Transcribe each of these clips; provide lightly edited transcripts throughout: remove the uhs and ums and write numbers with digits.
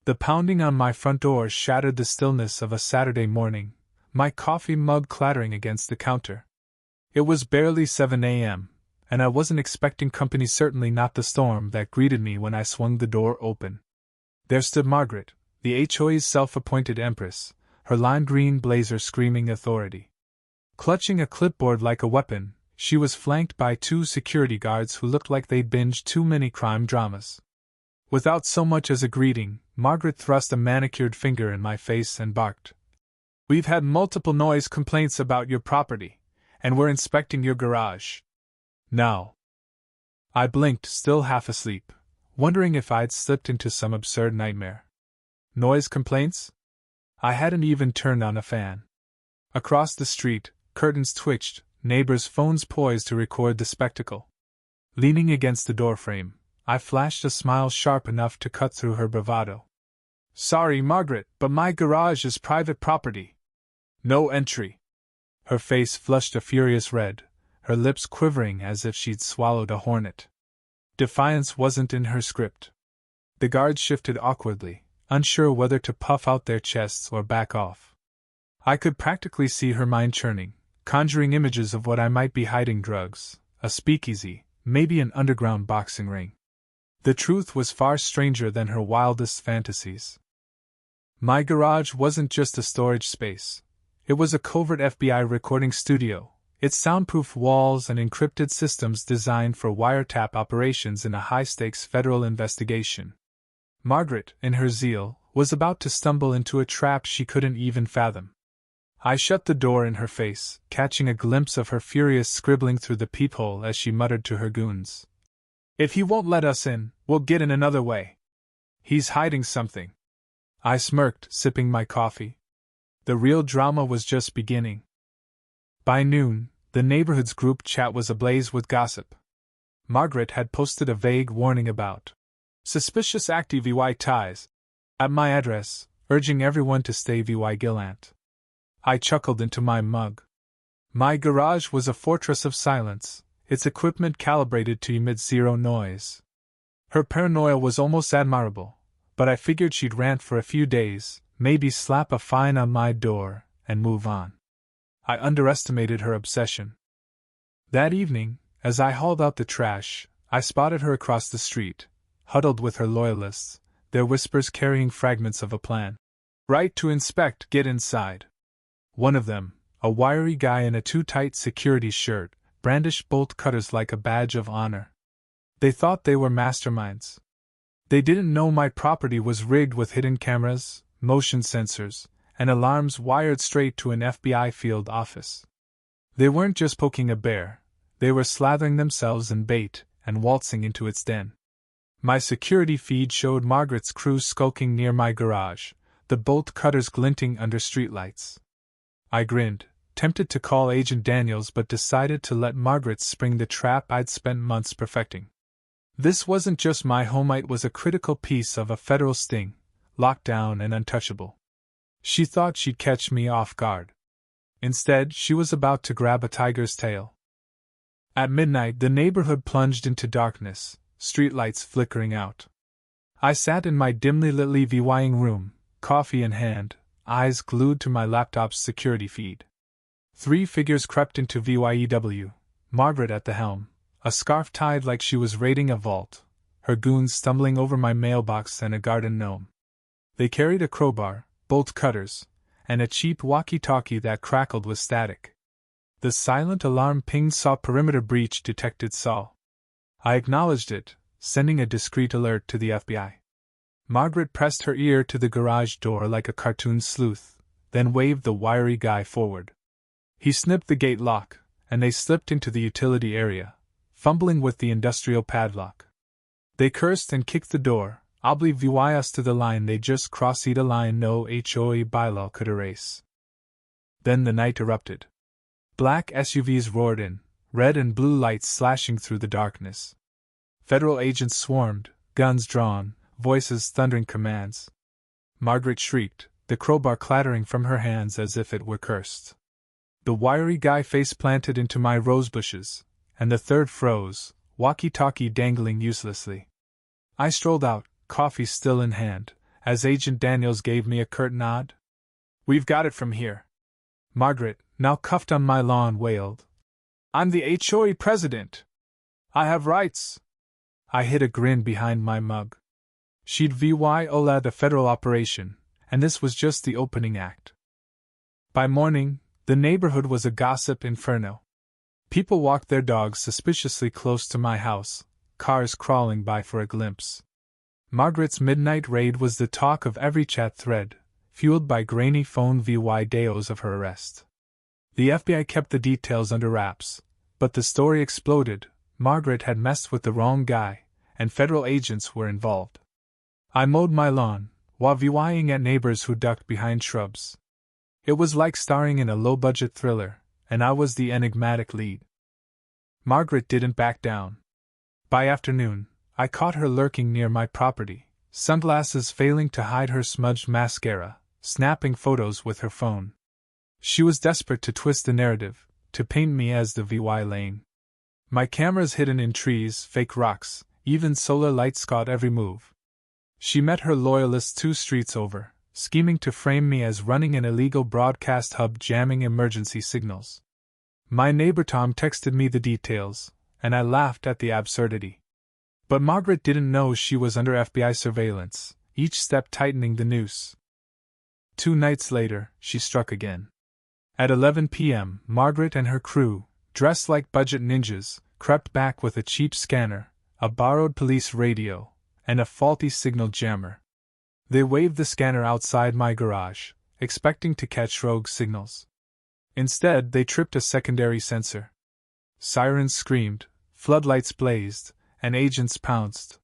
The pounding on my front door shattered the stillness of a Saturday morning, my coffee mug clattering against the counter. It was barely 7 a.m., and I wasn't expecting company, certainly not the storm that greeted me when I swung the door open. There stood Margaret, the HOA's self-appointed empress, her lime green blazer screaming authority. Clutching a clipboard like a weapon, she was flanked by 2 security guards who looked like they'd binged too many crime dramas. Without so much as a greeting, Margaret thrust a manicured finger in my face and barked. "We've had multiple noise complaints about your property, and we're inspecting your garage. Now." I blinked, still half asleep, wondering if I'd slipped into some absurd nightmare. Noise complaints? I hadn't even turned on a fan. Across the street, curtains twitched, neighbors' phones poised to record the spectacle. Leaning against the doorframe, I flashed a smile sharp enough to cut through her bravado. "Sorry, Margaret, but my garage is private property. No entry." Her face flushed a furious red, her lips quivering as if she'd swallowed a hornet. Defiance wasn't in her script. The guards shifted awkwardly, unsure whether to puff out their chests or back off. I could practically see her mind churning, conjuring images of what I might be hiding: drugs, a speakeasy, maybe an underground boxing ring. The truth was far stranger than her wildest fantasies. My garage wasn't just a storage space. It was a covert FBI recording studio, its soundproof walls and encrypted systems designed for wiretap operations in a high-stakes federal investigation. Margaret, in her zeal, was about to stumble into a trap she couldn't even fathom. I shut the door in her face, catching a glimpse of her furious scribbling through the peephole as she muttered to her goons. "If he won't let us in, we'll get in another way. He's hiding something." I smirked, sipping my coffee. The real drama was just beginning. By noon, the neighborhood's group chat was ablaze with gossip. Margaret had posted a vague warning about suspicious active VY ties at my address, urging everyone to stay vigilant. I chuckled into my mug. My garage was a fortress of silence, its equipment calibrated to emit zero noise. Her paranoia was almost admirable, but I figured she'd rant for a few days, maybe slap a fine on my door, and move on. I underestimated her obsession. That evening, as I hauled out the trash, I spotted her across the street, huddled with her loyalists, their whispers carrying fragments of a plan. "Right to inspect, get inside." One of them, a wiry guy in a too-tight security shirt, brandished bolt cutters like a badge of honor. They thought they were masterminds. They didn't know my property was rigged with hidden cameras, motion sensors, and alarms wired straight to an FBI field office. They weren't just poking a bear, they were slathering themselves in bait and waltzing into its den. My security feed showed Margaret's crew skulking near my garage, the bolt cutters glinting under streetlights. I grinned, tempted to call Agent Daniels, but decided to let Margaret spring the trap I'd spent months perfecting. This wasn't just my home, it was a critical piece of a federal sting, locked down and untouchable. She thought she'd catch me off guard. Instead, she was about to grab a tiger's tail. At midnight, the neighborhood plunged into darkness, streetlights flickering out. I sat in my dimly lit VYing room, coffee in hand, eyes glued to my laptop's security feed. 3 figures crept into VYEW, Margaret at the helm, a scarf tied like she was raiding a vault, her goons stumbling over my mailbox and a garden gnome. They carried a crowbar, bolt cutters, and a cheap walkie-talkie that crackled with static. The silent alarm pinged "Saw perimeter breach detected Saw." I acknowledged it, sending a discreet alert to the FBI. Margaret pressed her ear to the garage door like a cartoon sleuth, then waved the wiry guy forward. He snipped the gate lock, and they slipped into the utility area, fumbling with the industrial padlock. They cursed and kicked the door, oblivious us to the line they just crossed, a line no HOA bylaw could erase. Then the night erupted. Black SUVs roared in, red and blue lights slashing through the darkness. Federal agents swarmed, guns drawn, voices thundering commands. Margaret shrieked, the crowbar clattering from her hands as if it were cursed. The wiry guy face planted into my rosebushes, and the third froze, walkie-talkie dangling uselessly. I strolled out, coffee still in hand, as Agent Daniels gave me a curt nod. "We've got it from here." Margaret, now cuffed on my lawn, wailed. "I'm the HOA president. I have rights." I hid a grin behind my mug. She'd VYO'd a federal operation, and this was just the opening act. By morning, the neighborhood was a gossip inferno. People walked their dogs suspiciously close to my house, cars crawling by for a glimpse. Margaret's midnight raid was the talk of every chat thread, fueled by grainy phone videos of her arrest. The FBI kept the details under wraps, but the story exploded. Margaret had messed with the wrong guy, and federal agents were involved. I mowed my lawn, while VYing at neighbors who ducked behind shrubs. It was like starring in a low-budget thriller, and I was the enigmatic lead. Margaret didn't back down. By afternoon, I caught her lurking near my property, sunglasses failing to hide her smudged mascara, snapping photos with her phone. She was desperate to twist the narrative, to paint me as the VY lane. My cameras hidden in trees, fake rocks, even solar lights caught every move. She met her loyalists 2 streets over, scheming to frame me as running an illegal broadcast hub jamming emergency signals. My neighbor Tom texted me the details, and I laughed at the absurdity. But Margaret didn't know she was under FBI surveillance, each step tightening the noose. 2 nights later, she struck again. At 11 p.m., Margaret and her crew, dressed like budget ninjas, crept back with a cheap scanner, a borrowed police radio, and a faulty signal jammer. They waved the scanner outside my garage, expecting to catch rogue signals. Instead, they tripped a secondary sensor. Sirens screamed, floodlights blazed, and agents pounced.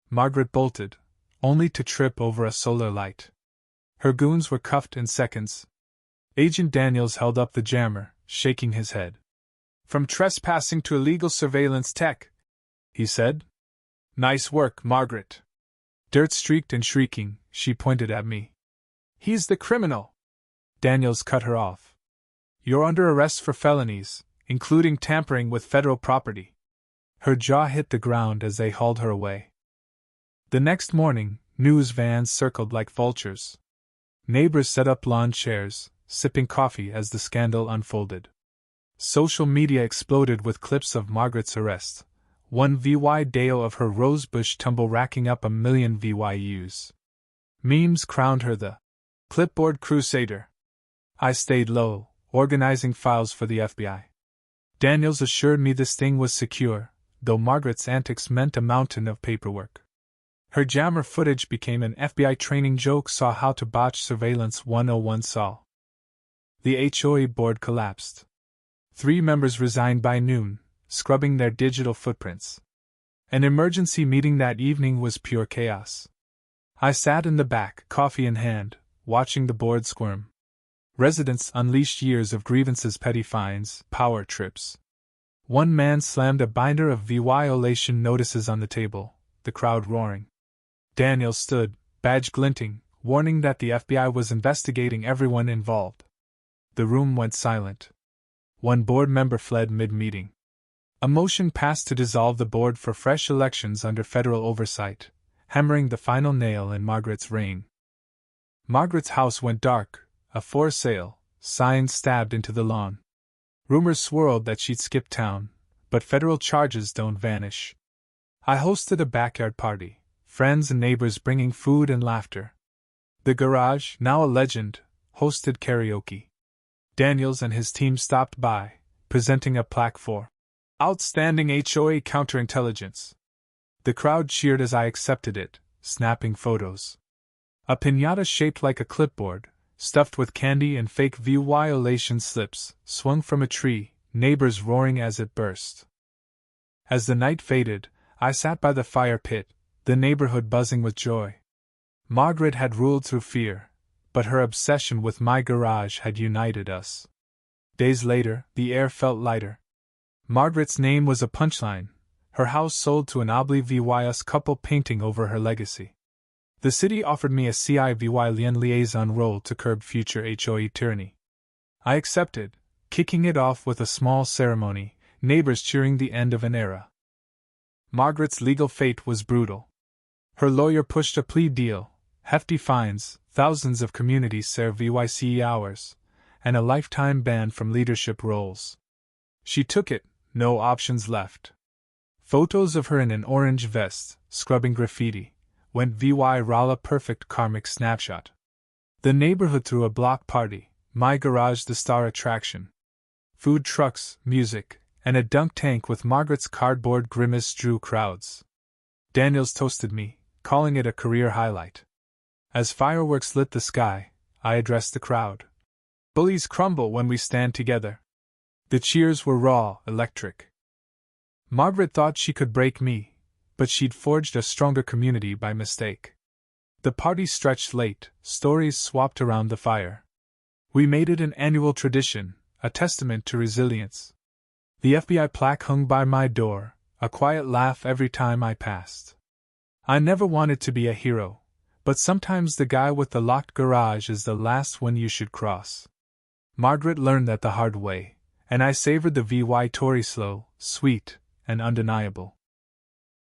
Margaret bolted, only to trip over a solar light. Her goons were cuffed in seconds. Agent Daniels held up the jammer, shaking his head. "From trespassing to illegal surveillance tech," he said. "Nice work, Margaret." Dirt-streaked and shrieking, she pointed at me. "He's the criminal!" Daniels cut her off. "You're under arrest for felonies, including tampering with federal property." Her jaw hit the ground as they hauled her away. The next morning, news vans circled like vultures. Neighbors set up lawn chairs, sipping coffee as the scandal unfolded. Social media exploded with clips of Margaret's arrest, one video of her rosebush tumble racking up 1 million views. Memes crowned her the clipboard crusader. I stayed low, organizing files for the FBI. Daniels assured me this thing was secure, though Margaret's antics meant a mountain of paperwork. Her jammer footage became an FBI training joke. Saw how to botch surveillance 101 saw. The HOA board collapsed. 3 members resigned by noon, scrubbing their digital footprints. An emergency meeting that evening was pure chaos. I sat in the back, coffee in hand, watching the board squirm. Residents unleashed years of grievances, petty fines, power trips. One man slammed a binder of violation notices on the table, the crowd roaring. Daniel stood, badge glinting, warning that the FBI was investigating everyone involved. The room went silent. One board member fled mid-meeting. A motion passed to dissolve the board for fresh elections under federal oversight, hammering the final nail in Margaret's reign. Margaret's house went dark, a for sale sign stabbed into the lawn. Rumors swirled that she'd skipped town, but federal charges don't vanish. I hosted a backyard party, friends and neighbors bringing food and laughter. The garage, now a legend, hosted karaoke. Daniels and his team stopped by, presenting a plaque for Outstanding HOA Counterintelligence. The crowd cheered as I accepted it, snapping photos. A piñata shaped like a clipboard, stuffed with candy and fake violation slips, swung from a tree, neighbors roaring as it burst. As the night faded, I sat by the fire pit, the neighborhood buzzing with joy. Margaret had ruled through fear, but her obsession with my garage had united us. Days later, the air felt lighter. Margaret's name was a punchline, her house sold to an oblivious couple painting over her legacy. The city offered me a civilian liaison role to curb future HOA tyranny. I accepted, kicking it off with a small ceremony, neighbors cheering the end of an era. Margaret's legal fate was brutal. Her lawyer pushed a plea deal, hefty fines, thousands of community service hours, and a lifetime ban from leadership roles. She took it, no options left. Photos of her in an orange vest, scrubbing graffiti, went viral, a perfect karmic snapshot. The neighborhood threw a block party, my garage the star attraction. Food trucks, music, and a dunk tank with Margaret's cardboard grimace drew crowds. Daniels toasted me, calling it a career highlight. As fireworks lit the sky, I addressed the crowd. Bullies crumble when we stand together. The cheers were raw, electric. Margaret thought she could break me, but she'd forged a stronger community by mistake. The party stretched late, stories swapped around the fire. We made it an annual tradition, a testament to resilience. The FBI plaque hung by my door, a quiet laugh every time I passed. I never wanted to be a hero, but sometimes the guy with the locked garage is the last one you should cross. Margaret learned that the hard way, and I savored the VY Tory slow, sweet, and undeniable.